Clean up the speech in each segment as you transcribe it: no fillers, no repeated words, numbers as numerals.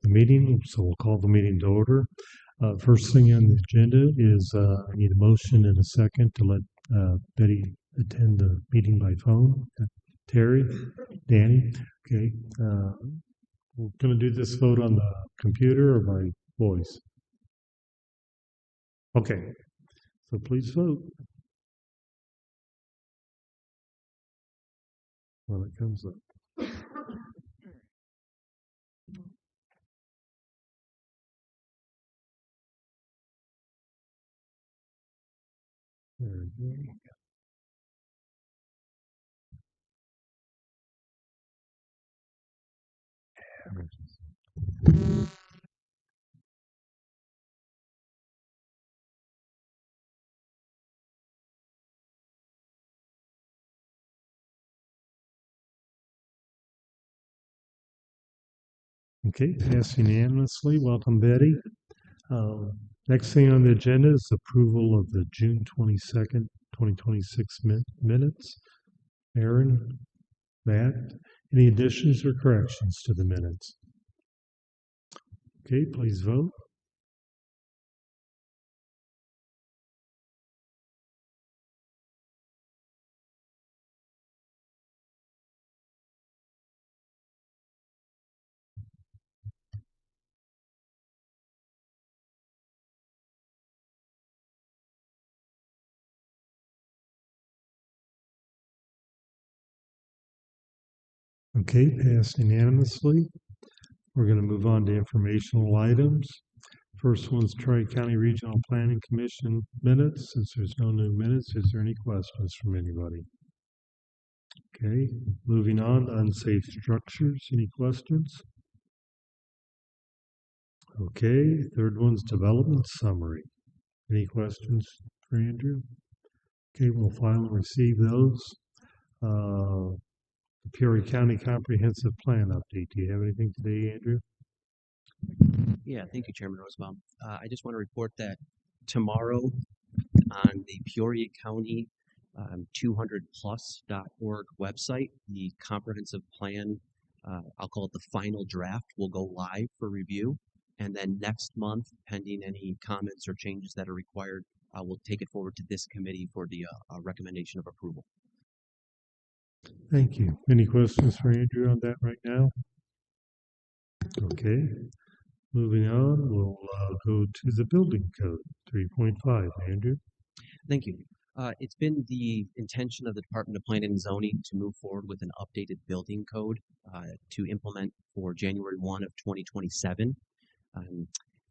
the meeting, so we'll call the meeting to order. First thing on the agenda is I need a motion and a second to let Betty attend the meeting by phone. Terry, Danny, okay. We're going to do this vote on the computer or by voice? Okay, so please vote when it comes up. There we go. Okay, passed unanimously. Welcome, Betty. Next thing on the agenda is approval of the June 22nd, 2026 minutes. Aaron, Matt, any additions or corrections to the minutes? Okay, please vote. Okay, passed unanimously. We're going to move on to informational items. First one's Tri-County Regional Planning Commission minutes. Since there's no new minutes, is there any questions from anybody? Okay, moving on to unsafe structures. Any questions? Okay, third one's development summary. Any questions for Andrew? Okay, we'll file and receive those. The Peoria County Comprehensive Plan update. Do you have anything today, Andrew? Yeah, thank you, Chairman Rosenbaum. I just want to report that tomorrow on the Peoria County 200plus.org website, the comprehensive plan, I'll call it the final draft, will go live for review. And then next month, pending any comments or changes that are required, we'll take it forward to this committee for the recommendation of approval. Thank you. Any questions for Andrew on that right now? Okay. Moving on, we'll go to the building code 3.5. Andrew? Thank you. It's been the intention of the Department of Planning and Zoning to move forward with an updated building code to implement for January 1 of 2027.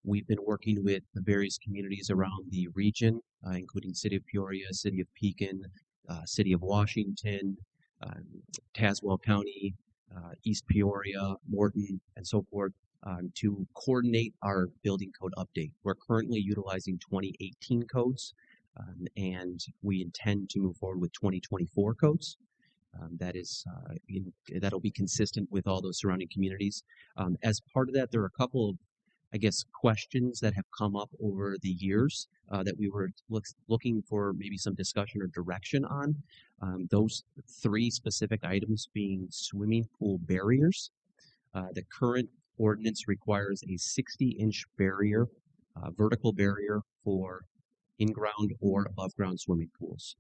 We've been working with the various communities around the region, including City of Peoria, City of Pekin, City of Washington, Tazewell County, East Peoria, Morton, and so forth, to coordinate our building code update. We're currently utilizing 2018 codes, and we intend to move forward with 2024 codes. That'll be consistent with all those surrounding communities. As part of that, there are a couple of, questions that have come up over the years that we were looking for maybe some discussion or direction on. Those three specific items being swimming pool barriers. The current ordinance requires a 60-inch barrier, vertical barrier for in-ground or above-ground swimming pools.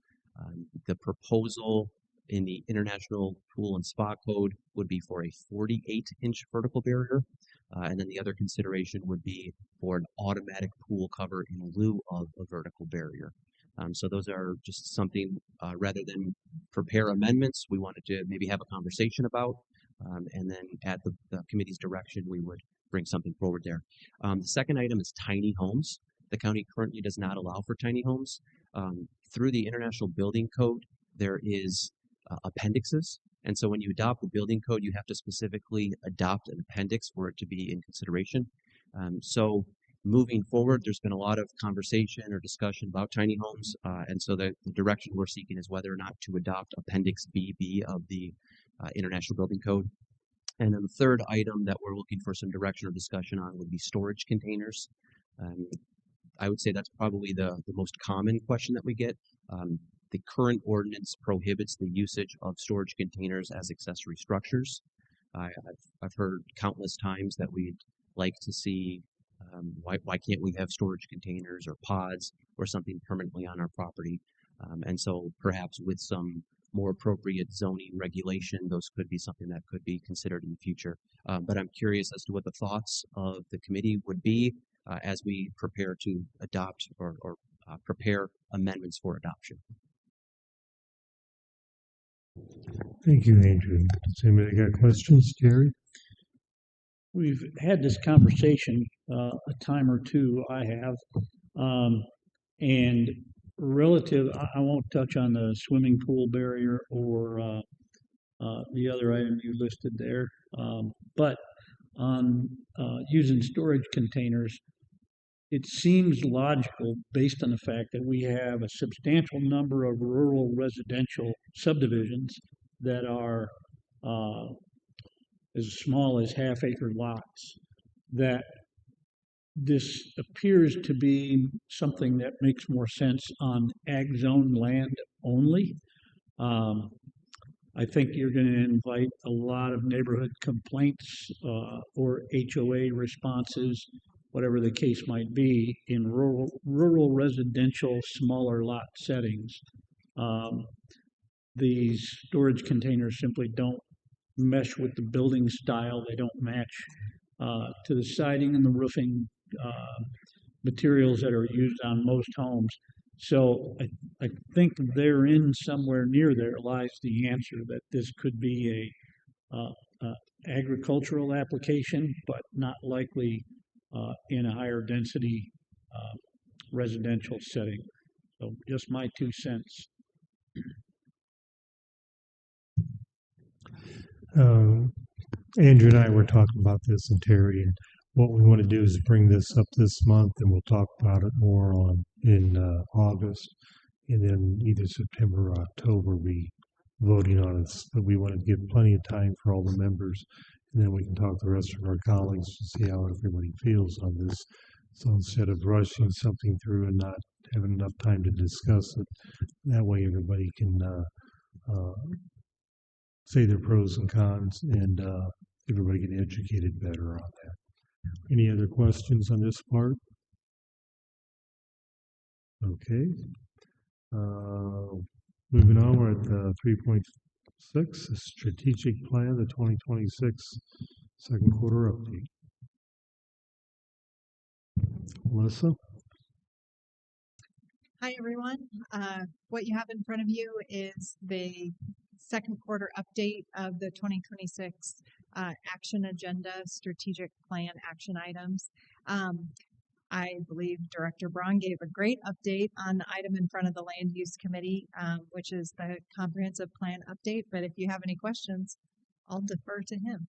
The proposal in the International Pool and Spa Code would be for a 48-inch vertical barrier, and then the other consideration would be for an automatic pool cover in lieu of a vertical barrier. So those are just something, rather than prepare amendments, we wanted to maybe have a conversation about, and then at the committee's direction, we would bring something forward there. The second item is tiny homes. The county currently does not allow for tiny homes. Through the International Building Code, there is appendixes. And so when you adopt the building code, you have to specifically adopt an appendix for it to be in consideration. So moving forward, there's been a lot of conversation or discussion about tiny homes. And so the direction we're seeking is whether or not to adopt Appendix BB of the International Building Code. And then the third item that we're looking for some direction or discussion on would be storage containers. I would say that's probably the most common question that we get. The current ordinance prohibits the usage of storage containers as accessory structures. I've heard countless times that we'd like to see why can't we have storage containers or pods or something permanently on our property? And so perhaps with some more appropriate zoning regulation, those could be something that could be considered in the future. But I'm curious as to what the thoughts of the committee would be as we prepare to adopt or prepare amendments for adoption. Thank you, Andrew. Does anybody got questions, Jerry? We've had this conversation a time or two, I have, and I won't touch on the swimming pool barrier or the other item you listed there, but on using storage containers, it seems logical based on the fact that we have a substantial number of rural residential subdivisions that are as small as half-acre lots, that this appears to be something that makes more sense on ag zone land only. I think you're going to invite a lot of neighborhood complaints or HOA responses, whatever the case might be, in rural residential smaller lot settings. These storage containers simply don't mesh with the building style. They don't match to the siding and the roofing materials that are used on most homes. So I think therein, somewhere near there, lies the answer that this could be a agricultural application, but not likely in a higher density residential setting. So just my 2 cents. Andrew and I were talking about this, and Terry, and what we want to do is bring this up this month, and we'll talk about it more in August, and then either September or October we voting on it. But we want to give plenty of time for all the members, and then we can talk to the rest of our colleagues to see how everybody feels on this. So instead of rushing something through and not having enough time to discuss it, that way everybody can say their pros and cons, and everybody get educated better on that. Any other questions on this part? Okay. Moving on, we're at 3.6, the strategic plan, the 2026 second quarter update. Melissa? Hi, everyone. What you have in front of you is the second quarter update of the 2026 action agenda, strategic plan action items. I believe Director Braun gave a great update on the item in front of the Land Use Committee, which is the comprehensive plan update. But if you have any questions, I'll defer to him.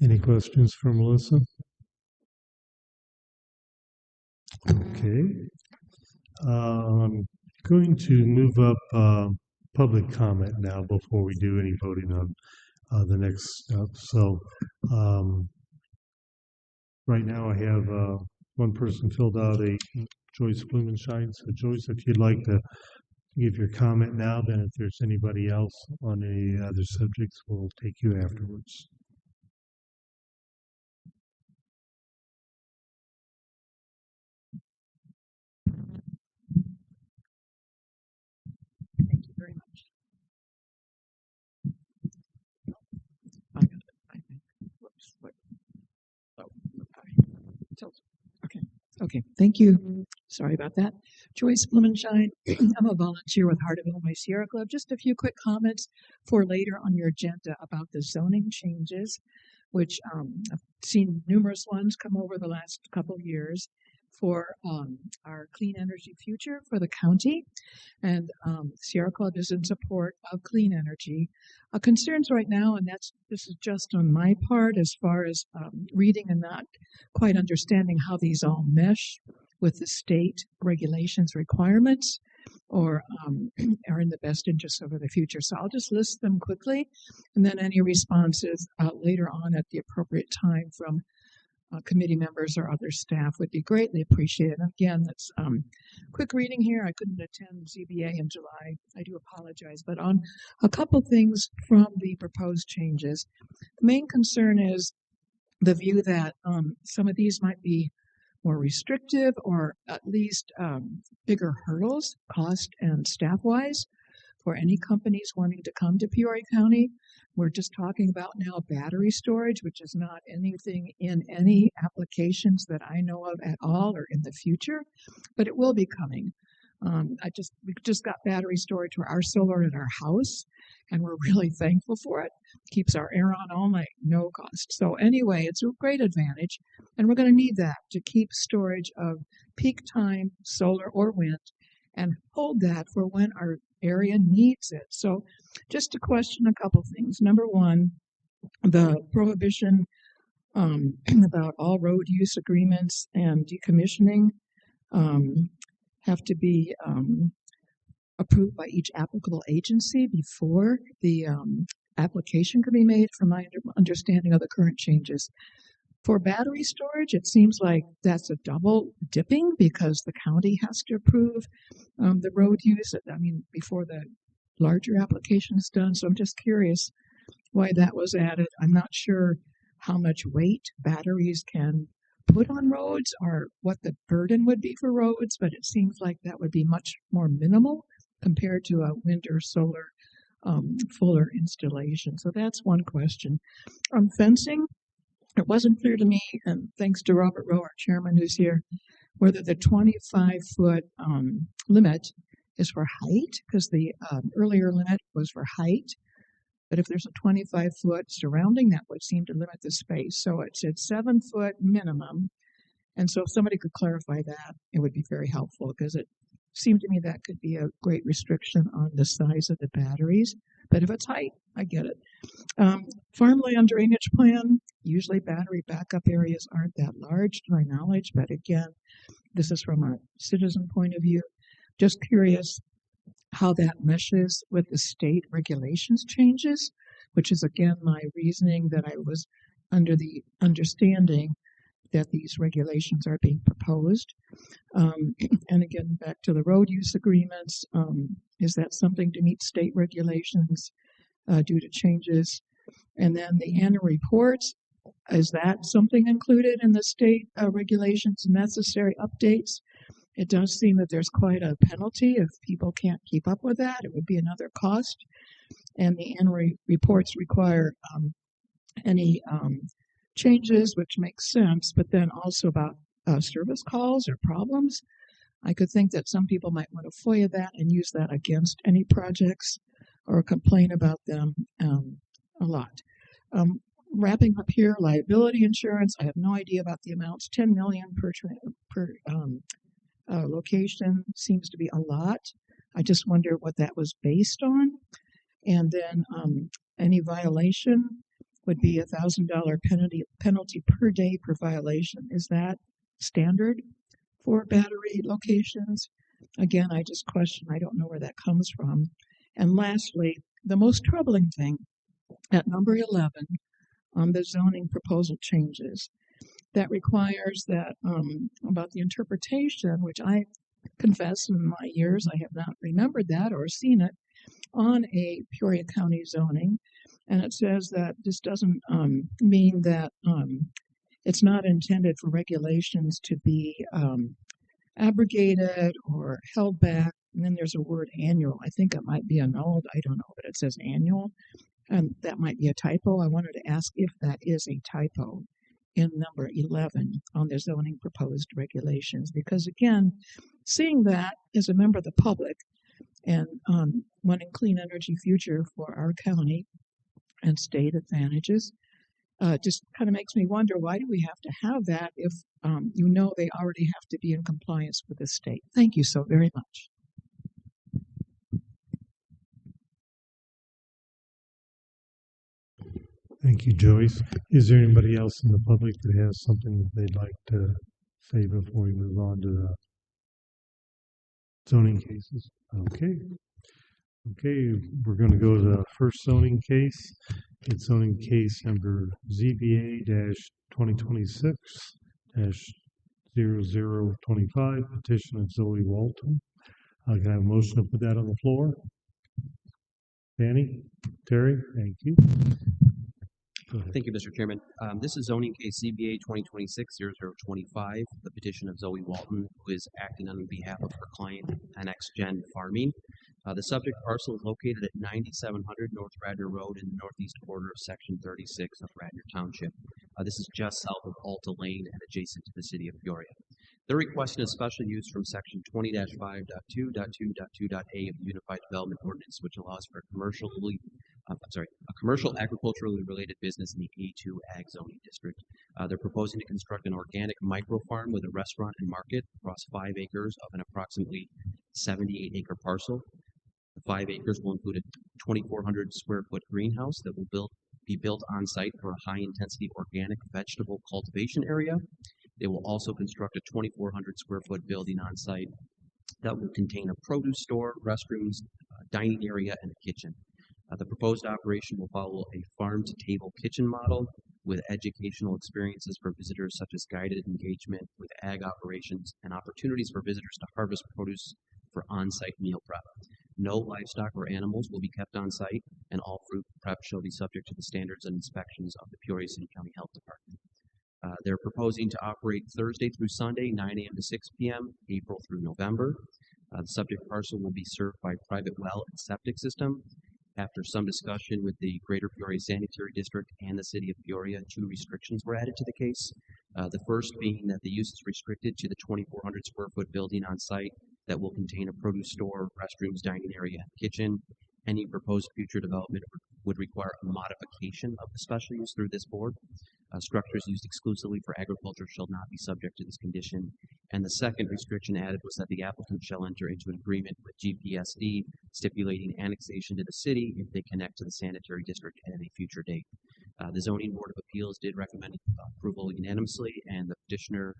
Any questions for Melissa? Okay. I'm going to move up public comment now before we do any voting on the next step. So right now I have one person filled out a Joyce Blumenschein. So Joyce, if you'd like to give your comment now, then if there's anybody else on any other subjects, we'll take you afterwards. Thank you very much. I got it, I think. Whoops. What? Oh, okay. Okay. Thank you. Sorry about that. Joyce Blumenschein. I'm a volunteer with Heart of Illinois Sierra Club. Just a few quick comments for later on your agenda about the zoning changes, which I've seen numerous ones come over the last couple of years for our clean energy future for the county. And Sierra Club is in support of clean energy. Concerns right now, and this is just on my part as far as reading and not quite understanding how these all mesh with the state regulations requirements or are in the best interest of the future. So I'll just list them quickly, and then any responses later on at the appropriate time from committee members or other staff would be greatly appreciated. And again, that's quick reading here. I couldn't attend ZBA in July. I do apologize. But on a couple things from the proposed changes, the main concern is the view that some of these might be more restrictive or at least bigger hurdles, cost and staff-wise, for any companies wanting to come to Peoria County. We're just talking about now battery storage, which is not anything in any applications that I know of at all or in the future, but it will be coming. We just got battery storage for our solar in our house, and we're really thankful for it. Keeps our air on all night, no cost. So anyway, it's a great advantage, and we're going to need that to keep storage of peak time solar or wind and hold that for when our area needs it. So just to question a couple things. Number one, the prohibition about all road use agreements and decommissioning have to be approved by each applicable agency before the application can be made, from my understanding of the current changes. For battery storage, it seems like that's a double dipping because the county has to approve the road use, before the larger application is done. So I'm just curious why that was added. I'm not sure how much weight batteries can put on roads or what the burden would be for roads, but it seems like that would be much more minimal compared to a wind or solar fuller installation. So that's one question. Fencing, it wasn't clear to me, and thanks to Robert Rowe, our chairman who's here, whether the 25-foot limit is for height, because the earlier limit was for height. But if there's a 25-foot surrounding, that would seem to limit the space. So it said 7-foot minimum. And so if somebody could clarify that, it would be very helpful, because it seemed to me that could be a great restriction on the size of the batteries. But if it's height, I get it. Farmland drainage plan, usually battery backup areas aren't that large to my knowledge, but again, this is from a citizen point of view. Just curious how that meshes with the state regulations changes, which is again my reasoning that I was under the understanding that these regulations are being proposed. And again, back to the road use agreements, is that something to meet state regulations due to changes? And then the annual reports, is that something included in the state regulations, necessary updates? It does seem that there's quite a penalty if people can't keep up with that. It would be another cost. And the annual reports require any changes, which makes sense, but then also about service calls or problems. I could think that some people might want to FOIA that and use that against any projects or complain about them a lot. Wrapping up here, liability insurance. I have no idea about the amounts. 10 million per location seems to be a lot. I just wonder what that was based on. And then any violation would be $1,000 penalty per day per violation. Is that standard for battery locations? Again, I just question. I don't know where that comes from. And lastly, the most troubling thing at number 11 on the zoning proposal changes, that requires that about the interpretation, which I confess in my years I have not remembered that or seen it on a Peoria County zoning. And it says that this doesn't mean that it's not intended for regulations to be abrogated or held back. And then there's a word annual. I think it might be annulled. I don't know, but it says annual. And that might be a typo. I wanted to ask if that is a typo in number 11 on the zoning proposed regulations. Because again, seeing that as a member of the public and wanting clean energy future for our county and state advantages, just kind of makes me wonder, why do we have to have that if they already have to be in compliance with the state? Thank you so very much. Thank you, Joyce. Is there anybody else in the public that has something that they'd like to say before we move on to the zoning cases? Okay. Okay, we're going to go to the first zoning case. It's zoning case number ZBA-2026-0025, petition of Zoe Walton. Can I have a motion to put that on the floor? Danny? Terry? Thank you. Go ahead. Thank you, Mr. Chairman. This is zoning case CBA 2026-0025, the petition of Zoe Walton, who is acting on behalf of her client, NX Gen Farming. The subject parcel is located at 9700 North Radnor Road in the northeast quarter of Section 36 of Radnor Township. This is just south of Alta Lane and adjacent to the city of Peoria. They're requesting a special use from Section 20-5.2.2.2.a of the Unified Development Ordinance, which allows for a commercial agriculturally related business in the A2 Ag Zoning District. They're proposing to construct an organic micro farm with a restaurant and market across 5 acres of an approximately 78-acre parcel. The 5 acres will include a 2,400 square foot greenhouse that will be built on site for a high intensity organic vegetable cultivation area. They will also construct a 2,400 square foot building on site that will contain a produce store, restrooms, dining area, and a kitchen. The proposed operation will follow a farm-to-table kitchen model with educational experiences for visitors such as guided engagement with ag operations and opportunities for visitors to harvest produce for on-site meal prep. No livestock or animals will be kept on site, and all fruit prep shall be subject to the standards and inspections of the Peoria City County Health Department. They're proposing to operate Thursday through Sunday, 9 a.m. to 6 p.m., April through November. The subject parcel will be served by private well and septic system. After some discussion with the Greater Peoria Sanitary District and the City of Peoria, 2 restrictions were added to the case. The first being that the use is restricted to the 2,400 square foot building on site that will contain a produce store, restrooms, dining area, and kitchen. Any proposed future development would require a modification of the special use through this board. Structures used exclusively for agriculture shall not be subject to this condition. And the second restriction added was that the applicant shall enter into an agreement with GPSD stipulating annexation to the city if they connect to the sanitary district at any future date. The Zoning Board of Appeals did recommend approval unanimously, and the petitioner,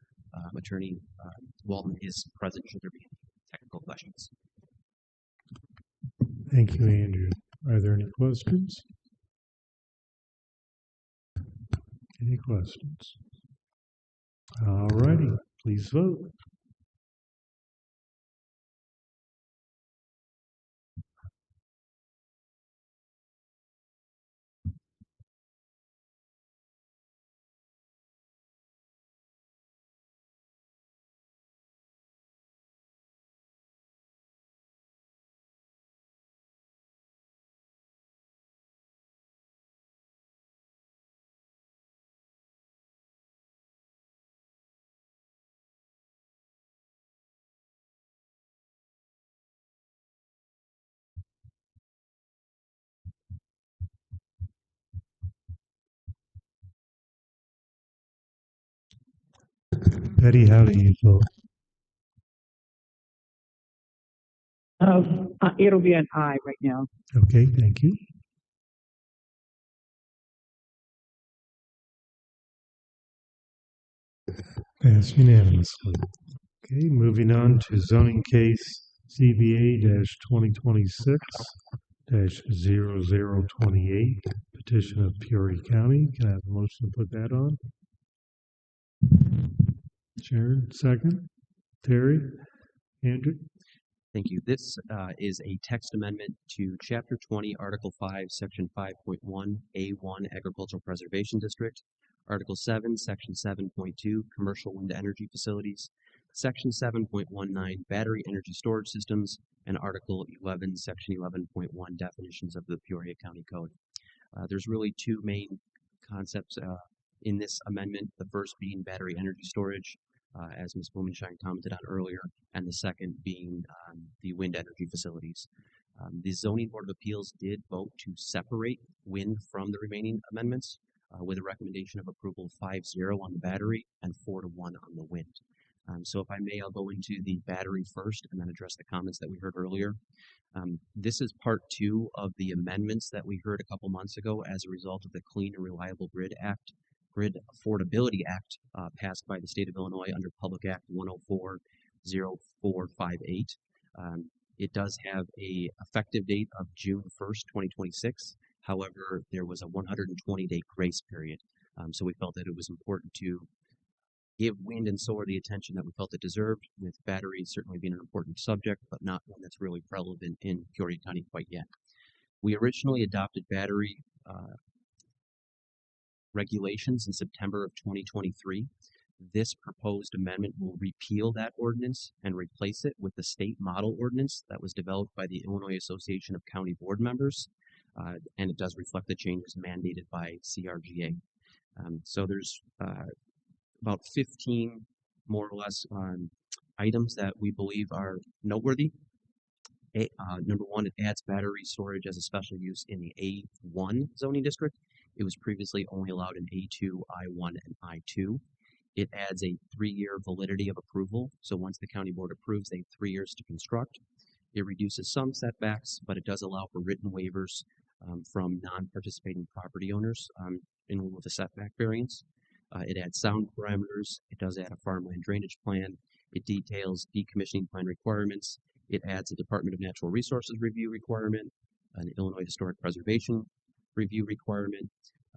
Attorney Walton, is present should there be any technical questions. Thank you, Andrew. Are there any questions? Any questions? All righty, please vote. Betty, how do you vote? It'll be an aye right now. Okay, thank you. Passed unanimously. Okay, moving on to zoning case CBA-2026-0028, petition of Peoria County. Can I have a motion to put that on? Sharon, second. Terry, Andrew? Thank you. This is a text amendment to Chapter 20, Article 5, Section 5.1, A1, Agricultural Preservation District, Article 7, Section 7.2, Commercial Wind Energy Facilities, Section 7.19, Battery Energy Storage Systems, and Article 11, Section 11.1, Definitions of the Peoria County Code. There's really 2 main concepts in this amendment, the first being battery energy storage, as Ms. Blumenshine commented on earlier, and the second being the wind energy facilities. The Zoning Board of Appeals did vote to separate wind from the remaining amendments with a recommendation of approval 5-0 on the battery and 4-1 on the wind. So if I may, I'll go into the battery first and then address the comments that we heard earlier. This is part 2 of the amendments that we heard a couple months ago as a result of the Clean and Reliable Grid Affordability Act passed by the state of Illinois under Public Act 104-0458. It does have a effective date of June 1st, 2026. However, there was a 120-day grace period. So we felt that it was important to give wind and solar the attention that we felt it deserved, with batteries certainly being an important subject, but not one that's really relevant in Peoria County quite yet. We originally adopted battery regulations in September of 2023. This proposed amendment will repeal that ordinance and replace it with the state model ordinance that was developed by the Illinois Association of County Board Members, and it does reflect the changes mandated by CRGA. So there's about 15 more or less items that we believe are noteworthy. Number one, it adds battery storage as a special use in the A1 zoning district. It was previously only allowed in A2, I1, and I2. It adds a 3-year validity of approval. So once the county board approves, they have 3 years to construct. It reduces some setbacks, but it does allow for written waivers from non-participating property owners in lieu of a setback variance. It adds sound parameters. It does add a farmland drainage plan. It details decommissioning plan requirements. It adds a Department of Natural Resources review requirement, an Illinois Historic Preservation review requirement.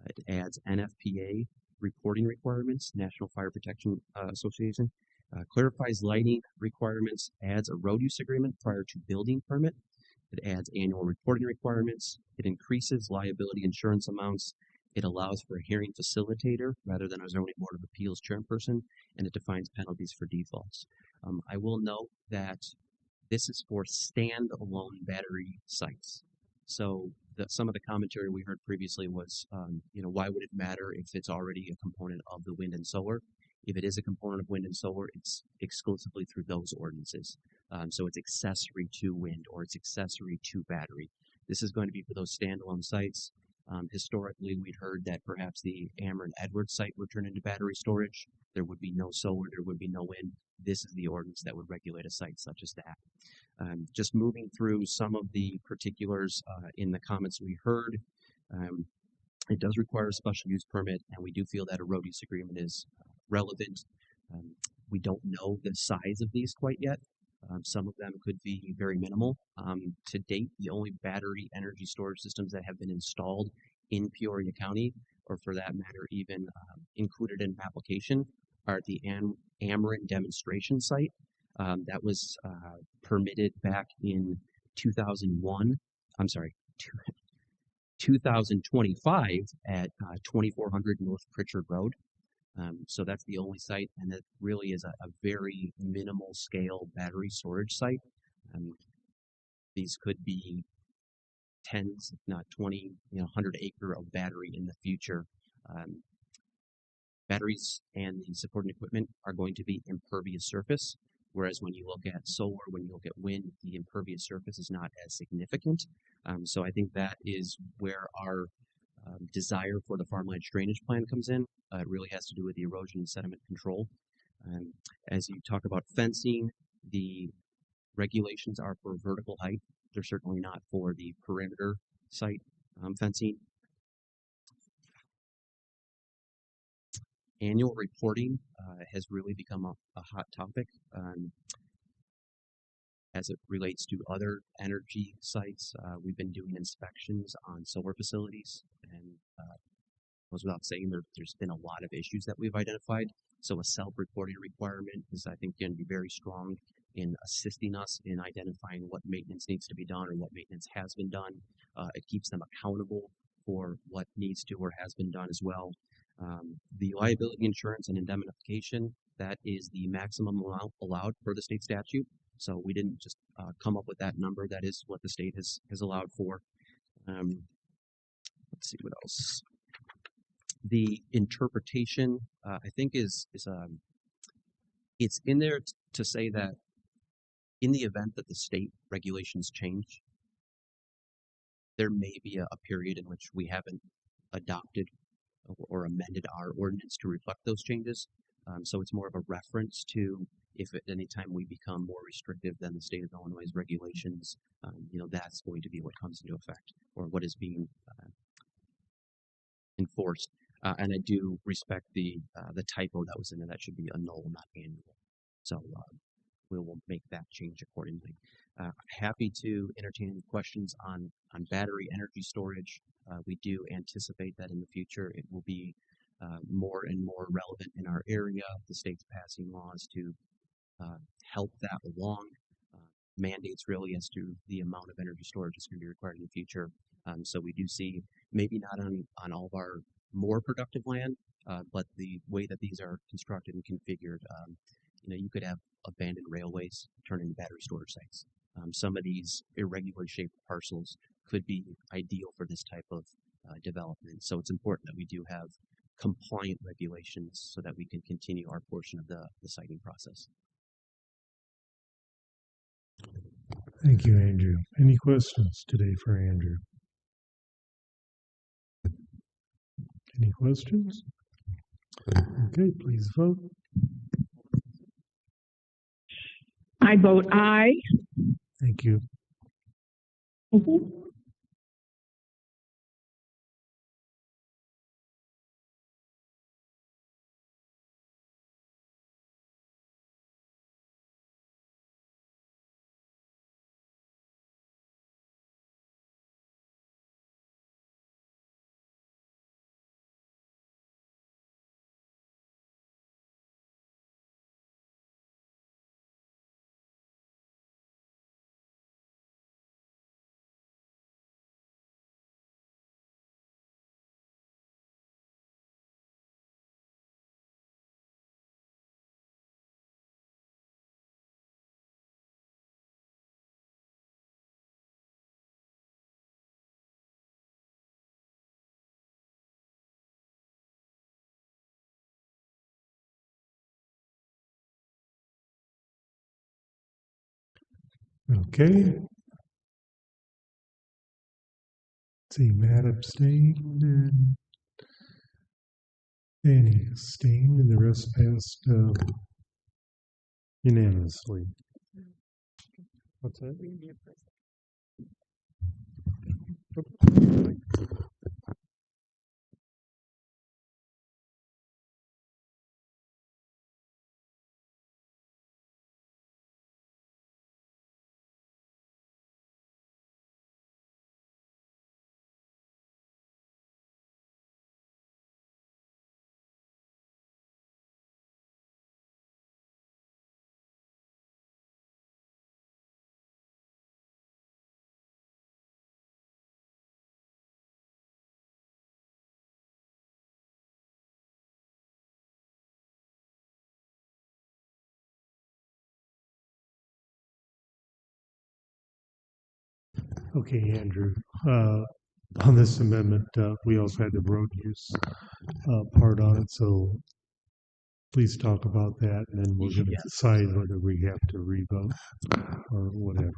It adds NFPA reporting requirements, National Fire Protection Association. Clarifies lighting requirements, adds a road use agreement prior to building permit. It adds annual reporting requirements. It increases liability insurance amounts. It allows for a hearing facilitator rather than a zoning board of appeals chairperson, and it defines penalties for defaults. I will note that this is for standalone battery sites. So some of the commentary we heard previously was, why would it matter if it's already a component of the wind and solar? If it is a component of wind and solar, it's exclusively through those ordinances. So it's accessory to wind or it's accessory to battery. This is going to be for those standalone sites. Historically, we'd heard that perhaps the Ameren Edwards site would turn into battery storage. There would be no solar, there would be no wind. This is the ordinance that would regulate a site such as that. Just moving through some of the particulars in the comments we heard, it does require a special use permit, and we do feel that a road use agreement is relevant. We don't know the size of these quite yet. Some of them could be very minimal. To date, the only battery energy storage systems that have been installed in Peoria County, or for that matter, even included in an application, are at the Ameren demonstration site. That was permitted back in 2025 at 2400 North Pritchard Road. So that's the only site, and it really is a very minimal scale battery storage site. These could be tens, if not 20, 100 acre of battery in the future. Batteries and the supporting equipment are going to be impervious surface, whereas when you look at solar, when you look at wind, the impervious surface is not as significant. So I think that is where our desire for the farmland drainage plan comes in. It really has to do with the erosion and sediment control. As you talk about fencing, the regulations are for vertical height. They're certainly not for the perimeter site fencing. Annual reporting has really become a hot topic as it relates to other energy sites. We've been doing inspections on solar facilities, and goes without saying there's been a lot of issues that we've identified. So a self-reporting requirement is, I think, going to be very strong in assisting us in identifying what maintenance needs to be done or what maintenance has been done. It keeps them accountable for what needs to or has been done as well. The liability insurance and indemnification, that is the maximum amount allowed per the state statute. So we didn't just come up with that number. That is what the state has allowed for. Let's see what else. The interpretation, I think, is it's in there to say that in the event that the state regulations change, there may be a period in which we haven't adopted or amended our ordinance to reflect those changes. So it's more of a reference to if at any time we become more restrictive than the state of Illinois' regulations, that's going to be what comes into effect or what is being enforced. And I do respect the typo that was in there. That should be a null, not annual. So we will make that change accordingly. Happy to entertain any questions on battery energy storage. We do anticipate that in the future it will be more and more relevant in our area. The state's passing laws to help that along. Mandates really as to the amount of energy storage that's going to be required in the future. So we do see, maybe not on all of our more productive land, but the way that these are constructed and configured, you could have abandoned railways turn into battery storage sites. Some of these irregularly shaped parcels could be ideal for this type of development. So it's important that we do have compliant regulations so that we can continue our portion of the siting process. Thank you, Andrew. Any questions today for Andrew? Any questions? Okay, please vote. I vote aye. Thank you. Okay. Let's see, Matt abstained and Danny abstained, and the rest passed unanimously. What's that? Okay, Andrew. On this amendment, we also had the road use part on it, so please talk about that, and then we're going to Yes. decide whether we have to revote or whatever.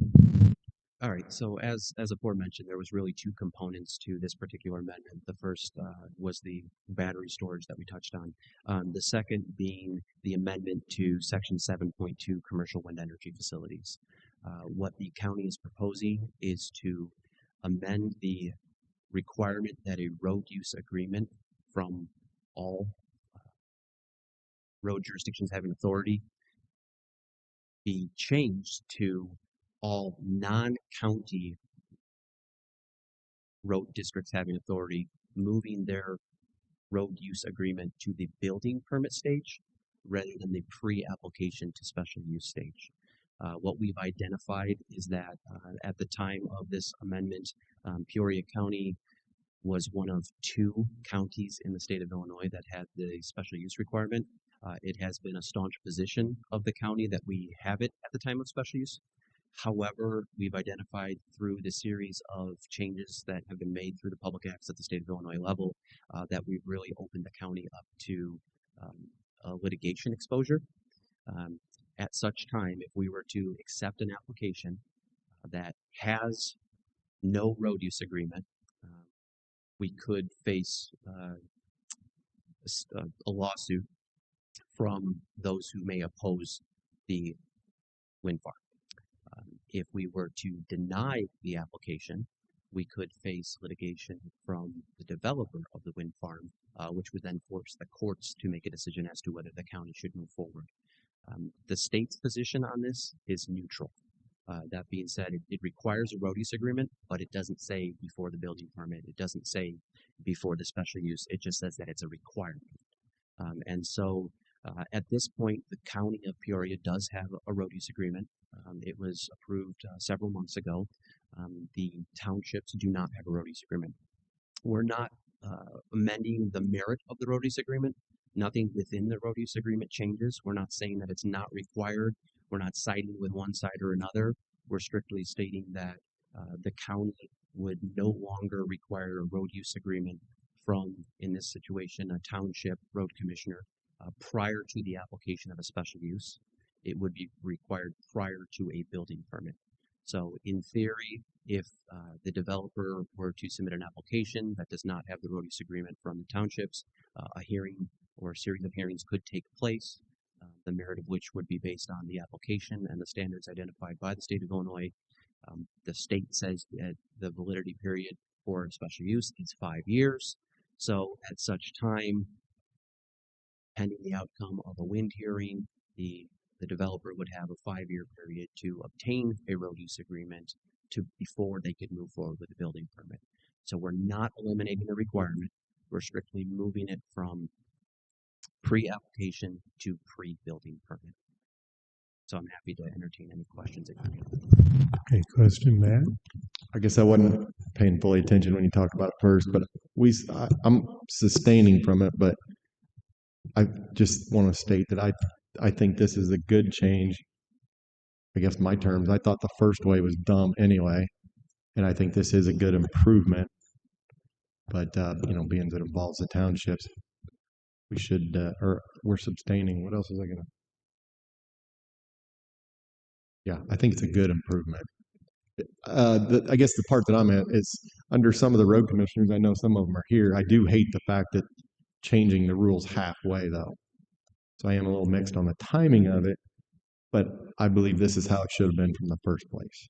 All right, so as aforementioned, there was really two components to this particular amendment. The first was the battery storage that we touched on. The second being the amendment to Section 7.2 commercial wind energy facilities. What the county is proposing is to amend the requirement that a road use agreement from all road jurisdictions having authority be changed to all non-county road districts having authority, moving their road use agreement to the building permit stage rather than the pre-application to special use stage. What we've identified is that at the time of this amendment, Peoria County was one of two counties in the state of Illinois that had the special use requirement. It has been a staunch position of the county that we have it at the time of special use. However, we've identified through the series of changes that have been made through the public acts at the state of Illinois level that we've really opened the county up to litigation exposure. At such time, if we were to accept an application that has no road use agreement, we could face a lawsuit from those who may oppose the wind farm. If we were to deny the application, we could face litigation from the developer of the wind farm, which would then force the courts to make a decision as to whether the county should move forward. The state's position on this is neutral. That being said, it requires a road use agreement, but it doesn't say before the building permit. It doesn't say before the special use. It just says that it's a requirement. And so at this point, the county of Peoria does have a road use agreement. It was approved several months ago. The townships do not have a road use agreement. We're not amending the merit of the road use agreement. Nothing within the road use agreement changes. We're not saying that it's not required. We're not siding with one side or another. We're strictly stating that the county would no longer require a road use agreement from, in this situation, a township road commissioner prior to the application of a special use. It would be required prior to a building permit. So in theory, if the developer were to submit an application that does not have the road use agreement from the townships, a hearing or a series of hearings could take place, the merit of which would be based on the application and the standards identified by the state of Illinois. The state says that the validity period for a special use is 5 years. So at such time, pending the outcome of a wind hearing, the developer would have a 5-year period to obtain a road use agreement before they could move forward with the building permit. So we're not eliminating the requirement. We're strictly moving it from pre-application to pre-building permit. So I'm happy to entertain any questions that you have. Okay, question, Matt? I guess I wasn't paying fully attention when you talked about it first, but I'm sustaining from it, but I just want to state that I think this is a good change. I guess my terms, I thought the first way was dumb anyway, and I think this is a good improvement. But being that it involves the townships, we should, or we're sustaining. What else was I gonna? Yeah, I think it's a good improvement. I guess the part that I'm at is under some of the road commissioners. I know some of them are here. I do hate the fact that changing the rules halfway, though. So I am a little mixed on the timing of it, but I believe this is how it should have been from the first place.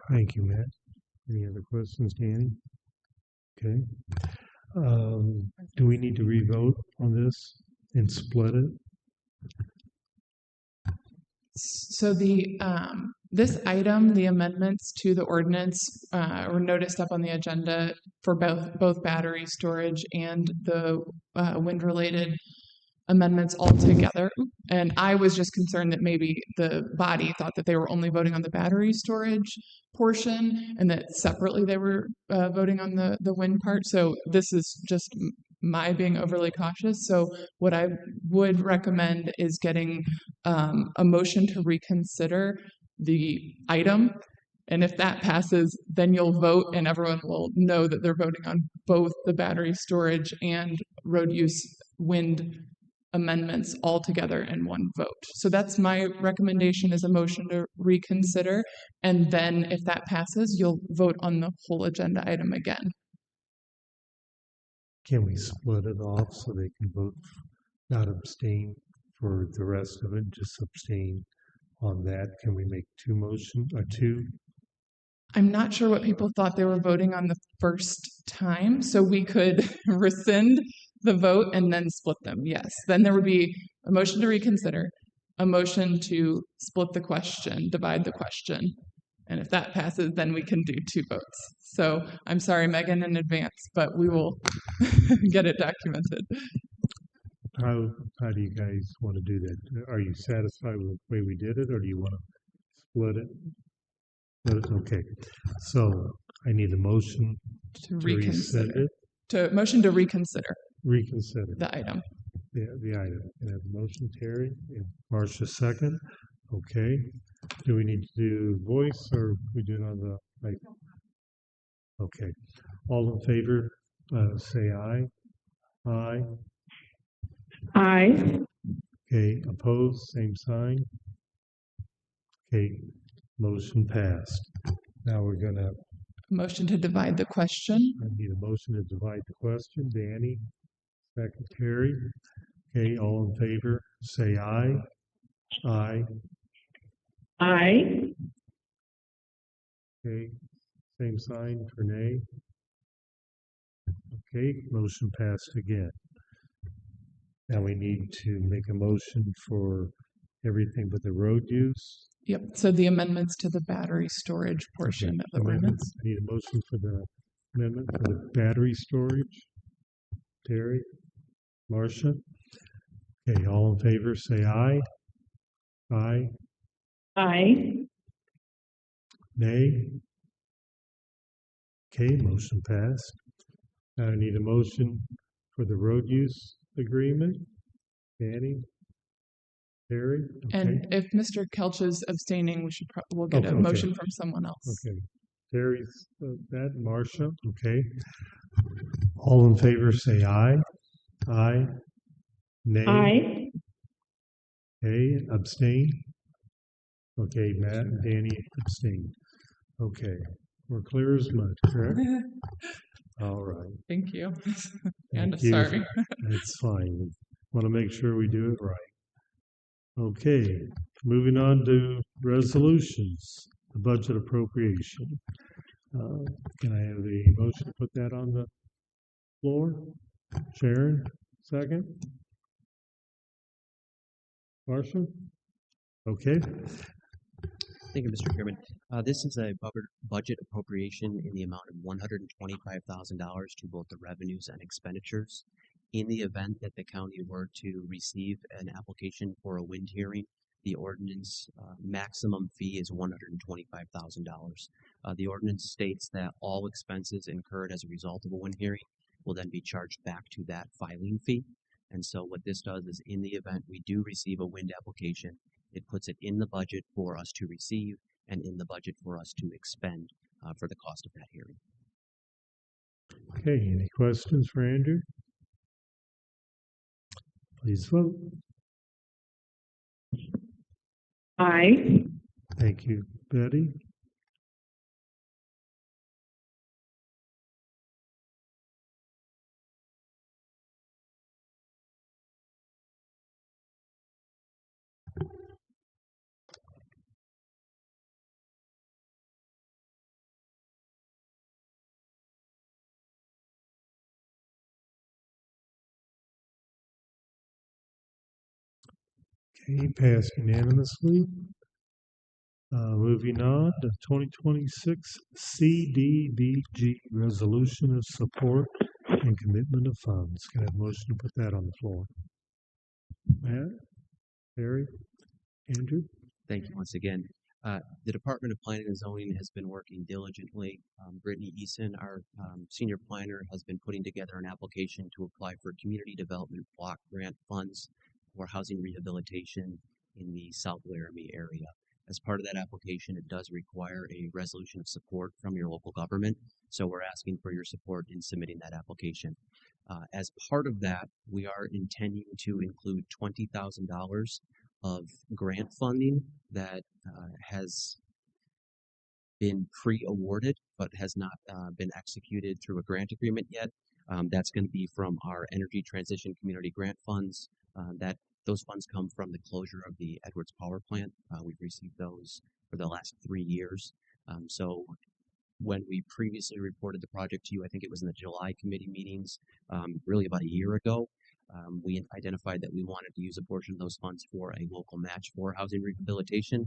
Thank you, Matt. Any other questions, Danny? Okay. Do we need to revote on this and split it? So the this item, the amendments to the ordinance, were noticed up on the agenda for both battery storage and the wind-related amendments all together. And I was just concerned that maybe the body thought that they were only voting on the battery storage portion and that separately they were voting on the wind part. So this is just my being overly cautious. So what I would recommend is getting a motion to reconsider the item. And if that passes, then you'll vote and everyone will know that they're voting on both the battery storage and road use wind amendments all together in one vote. So that's my recommendation, is a motion to reconsider. And then if that passes, you'll vote on the whole agenda item again. Can we split it off so they can vote, not abstain for the rest of it, just abstain on that? Can we make two motions or two? I'm not sure what people thought they were voting on the first time, so we could rescind the vote and then split them. Yes, then there would be a motion to reconsider, a motion to split the question, divide the question. And if that passes, then we can do two votes. So I'm sorry, Megan, in advance, but we will get it documented. How do you guys want to do that? Are you satisfied with the way we did it, or do you want to split it? Okay, so I need a motion To rescind reconsider. it, Motion to reconsider reconsider the item. the item. Can I have a motion, Terry? And Marcia, second. Okay. Do we need to do voice or we do it on the like? Okay. All in favor, say aye. Aye. Aye. Okay. Opposed, same sign. Okay. Motion passed. Now we're gonna, Motion to divide the question. I need a motion to divide the question. Danny, second, Terry. Okay. All in favor, say aye. Aye. Aye. Okay, same sign for nay. Okay, motion passed again. Now we need to make a motion for everything but the road use. Yep. So the amendments to the battery storage portion Okay, of the amendment. ordinance. I need a motion for the amendment for the battery storage. Terry, Marcia. Okay, all in favor, say aye. Aye. Aye. Nay. Okay, motion passed. Now I need a motion for the road use agreement. Danny, Terry, okay. And if Mr. Kelch is abstaining, we'll get a Okay. motion from someone else. Okay, Terry's that, Marcia, okay. All in favor, say aye. Aye. Nay. Aye. Okay, abstain. Okay, Matt and Danny abstain. Okay, we're clear as mud, correct? All right. Thank you. And Thank you. sorry. It's fine. Want to make sure we do it right. Okay, moving on to resolutions, the budget appropriation. Can I have a motion to put that on the floor? Sharon, second? Marcia? Okay, Thank you, Mr. Chairman. This is a budget appropriation in the amount of $125,000 to both the revenues and expenditures. In the event that the county were to receive an application for a wind hearing, the ordinance maximum fee is $125,000. The ordinance states that all expenses incurred as a result of a wind hearing will then be charged back to that filing fee. And so what this does is, in the event we do receive a wind application, it puts it in the budget for us to receive and in the budget for us to expend for the cost of that hearing. okay, any questions for Andrew? Please vote. Aye. Thank you, Betty. Okay, passed unanimously. Moving on to 2026 CDBG Resolution of Support and Commitment of Funds. Can I have a motion to put that on the floor? Matt, Barry, Andrew? Thank you once again. The Department of Planning and Zoning has been working diligently. Brittany Eason, our senior planner, has been putting together an application to apply for community development block grant funds for housing rehabilitation in the South Laramie area. As part of that application, it does require a resolution of support from your local government. So we're asking for your support in submitting that application. As part of that, we are intending to include $20,000 of grant funding that has been pre-awarded but has not been executed through a grant agreement yet. That's going to be from our Energy Transition Community Grant Funds. Those funds come from the closure of the Edwards Power Plant. We've received those for the last 3 years. So when we previously reported the project to you, I think it was in the July committee meetings, really about a year ago, we identified that we wanted to use a portion of those funds for a local match for housing rehabilitation.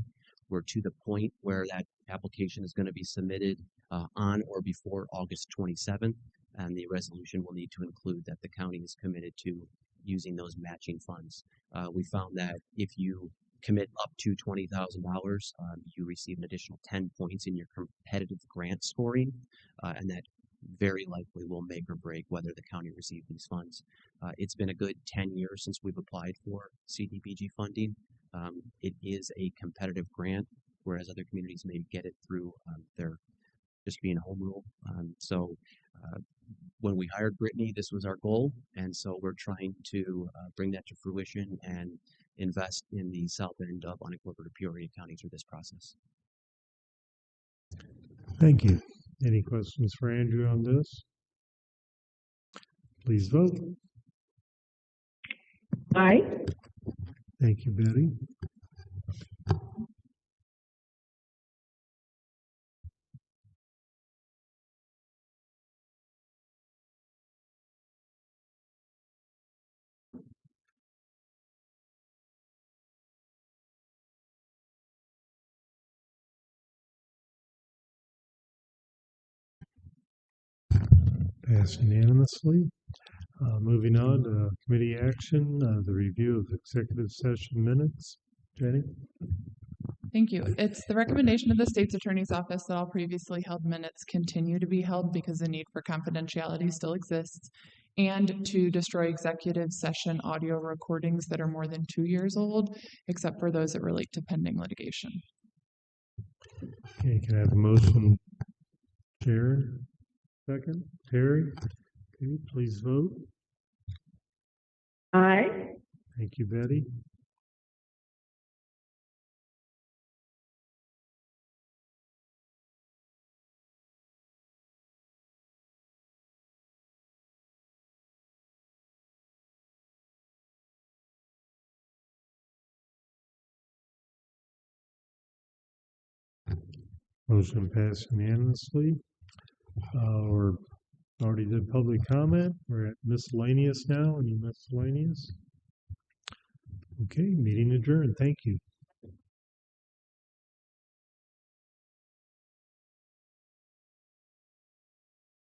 We're to the point where that application is going to be submitted on or before August 27th, and the resolution will need to include that the county is committed to using those matching funds. We found that if you commit up to $20,000, you receive an additional 10 points in your competitive grant scoring, and that very likely will make or break whether the county receives these funds. It's been a good 10 years since we've applied for CDBG funding. It is a competitive grant, whereas other communities may get it through their just being a home rule. When we hired Brittany, this was our goal, and so we're trying to bring that to fruition and invest in the south end of unincorporated Peoria County through this process. Thank you. Any questions for Andrew on this? Please vote. Aye. Thank you, Betty. Passed unanimously. Moving on to committee action, the review of executive session minutes. Jenny? Thank you. It's the recommendation of the state's attorney's office that all previously held minutes continue to be held because the need for confidentiality still exists, and to destroy executive session audio recordings that are more than 2 years old, except for those that relate to pending litigation. Okay, can I have a motion? Sharon? Second? Terry? Okay, please vote. Aye. Thank you, Betty. Motion passed unanimously. We're already did public comment. We're at miscellaneous now. Any miscellaneous? Okay, meeting adjourned. Thank you.